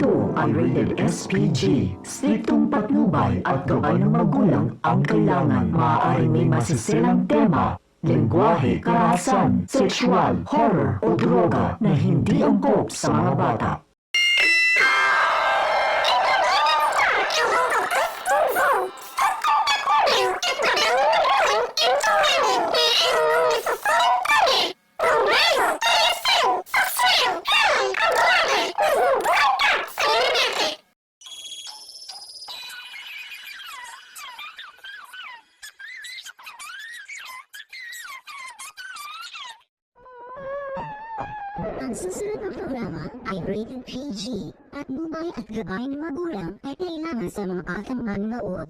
Ito ay rated SPG. Striktong patnubay at gabay ng magulang ang kailangan. Maaaring may masiselang tema, lengguwahe, karahasan, sexual, horror o droga na hindi angkop sa mga bata. Ang susunod na programa ay rated PG at nubay at gabay ng magulang ay kailangan sa mga batang manonood.